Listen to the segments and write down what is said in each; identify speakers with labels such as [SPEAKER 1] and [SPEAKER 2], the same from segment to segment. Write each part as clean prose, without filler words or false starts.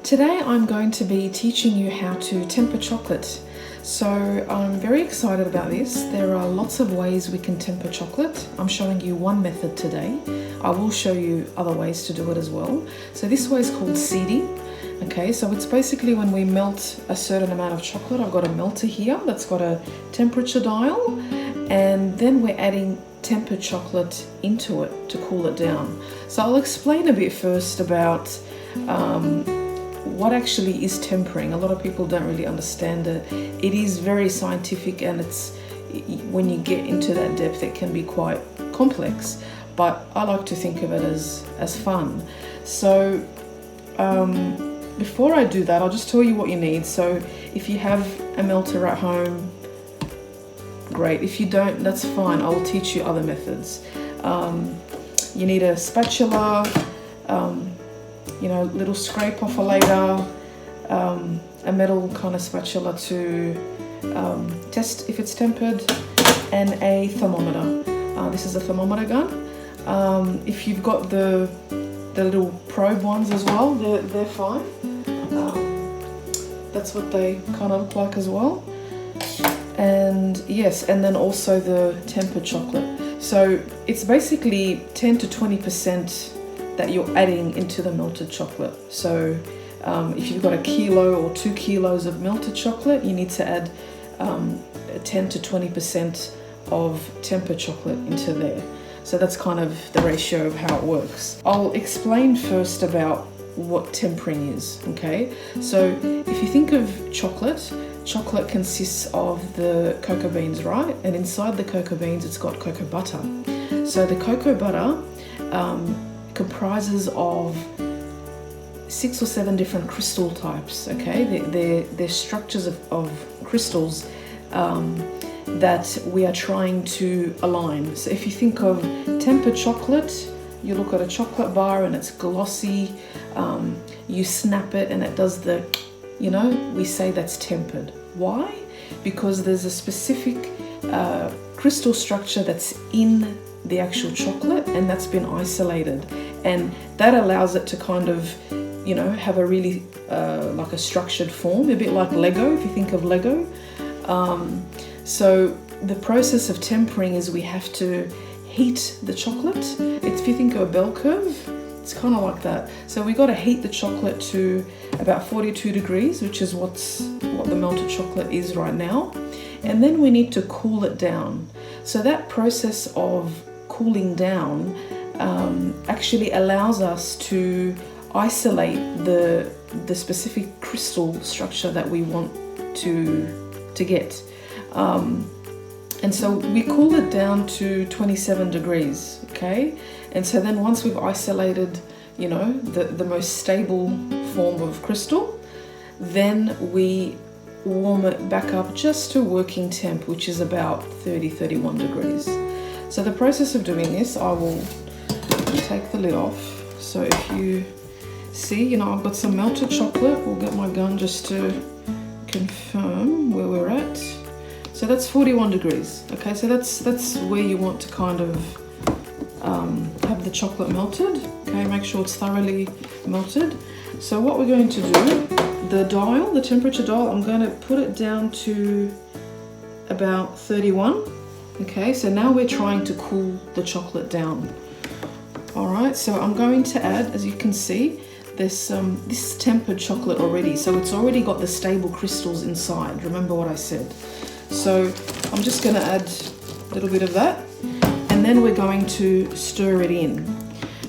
[SPEAKER 1] Today I'm going to be teaching you how to temper chocolate. So I'm very excited about this. There are lots of ways we can temper chocolate. I'm showing you one method today. I will show you other ways to do it as well. So this way is called seeding. Okay, so it's basically when we melt a certain amount of chocolate. I've got a melter here that's got a temperature dial, and then we're adding tempered chocolate into it to cool it down. So I'll explain a bit first about what actually is tempering. A lot of people don't really understand it. It is very scientific, and it's when you get into that depth it can be quite complex, but I like to think of it as fun. So before I do that, I'll just tell you what you need. So if you have a melter at home, great. If you don't, that's fine. I will teach you other methods. You need a spatula, little scrape off a later, a metal kind of spatula to test if it's tempered, and a thermometer. This is a thermometer gun. If you've got the little probe ones as well, they're fine. That's what they kind of look like as well. And yes, and then also the tempered chocolate. So it's basically 10 to 20% that you're adding into the melted chocolate. So if you've got a kilo or 2 kilos of melted chocolate, you need to add 10 to 20% of tempered chocolate into there. So that's kind of the ratio of how it works. I'll explain first about what tempering is, okay? So if you think of chocolate consists of the cocoa beans, right? And inside the cocoa beans, it's got cocoa butter. So the cocoa butter comprises of 6 or 7 different crystal types, okay? They're structures of crystals that we are trying to align. So if you think of tempered chocolate, you look at a chocolate bar and it's glossy, you snap it and it does the, we say that's tempered. Why? Because there's a specific crystal structure that's in the actual chocolate, and that's been isolated, and that allows it to kind of, have a really like a structured form, a bit like Lego, if you think of Lego. So the process of tempering is we have to heat the chocolate. If you think of a bell curve, it's kind of like that. So we got to heat the chocolate to about 42 degrees, which is what the melted chocolate is right now. And then we need to cool it down. So that process of cooling down actually allows us to isolate the specific crystal structure that we want to get. And so we cool it down to 27 degrees, okay? And so then once we've isolated, the most stable form of crystal, then we warm it back up just to working temp, which is about 30-31 degrees. So the process of doing this, I will take the lid off. So if you see, I've got some melted chocolate. We'll get my gun just to confirm where we're at. So that's 41 degrees. Okay, so that's where you want to kind of have the chocolate melted. Okay, make sure it's thoroughly melted. So what we're going to do, the temperature dial, I'm going to put it down to about 31. Okay, so now we're trying to cool the chocolate down. All right, so I'm going to add, as you can see, this tempered chocolate already. So it's already got the stable crystals inside. Remember what I said. So I'm just going to add a little bit of that, and then we're going to stir it in.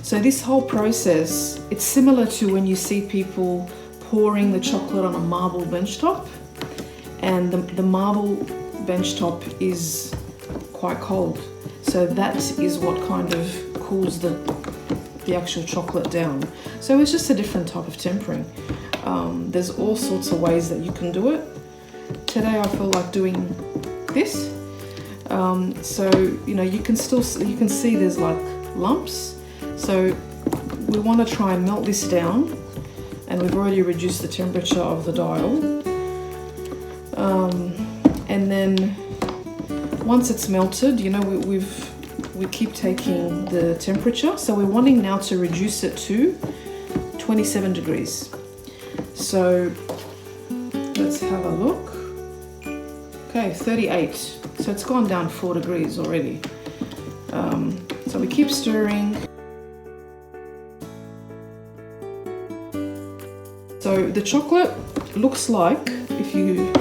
[SPEAKER 1] So this whole process, it's similar to when you see people pouring the chocolate on a marble benchtop, and the marble benchtop is quite cold. So that is what kind of cools the actual chocolate down. So it's just a different type of tempering. There's all sorts of ways that you can do it. Today I feel like doing this. So you can see there's like lumps. So we want to try and melt this down, and we've already reduced the temperature of the dial. And then once it's melted, we keep taking the temperature. So we're wanting now to reduce it to 27 degrees. So let's have a look. Okay, 38. So it's gone down 4 degrees already. So we keep stirring. So the chocolate looks like, if you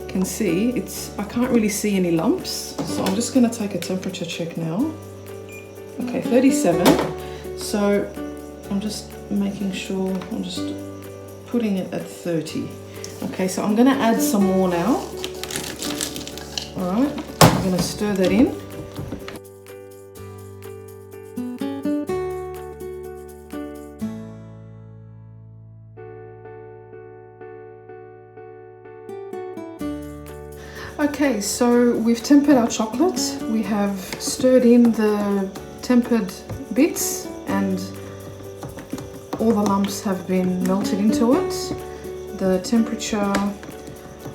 [SPEAKER 1] can see, I can't really see any lumps. So I'm just going to take a temperature check now. Okay, 37. So I'm just making sure, I'm just putting it at 30. Okay, so I'm going to add some more now. All right, I'm going to stir that in. Okay, so we've tempered our chocolate. We have stirred in the tempered bits and all the lumps have been melted into it. The temperature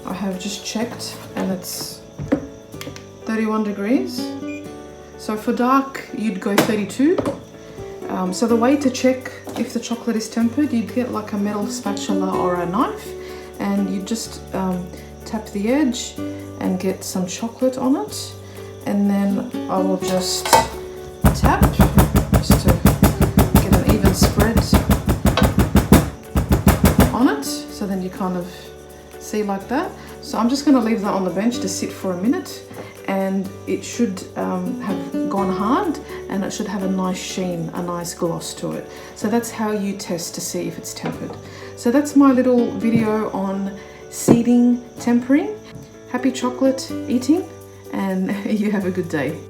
[SPEAKER 1] I have just checked and it's 31 degrees. So for dark, you'd go 32. So the way to check if the chocolate is tempered, you'd get like a metal spatula or a knife and you just tap the edge and get some chocolate on it, and then I will just tap just to get an even spread on it, so then you kind of see like that. So I'm just going to leave that on the bench to sit for a minute, and it should have gone hard and it should have a nice sheen, a nice gloss to it. So that's how you test to see if it's tempered. So that's my little video on seeding tempering. Happy chocolate eating, and you have a good day.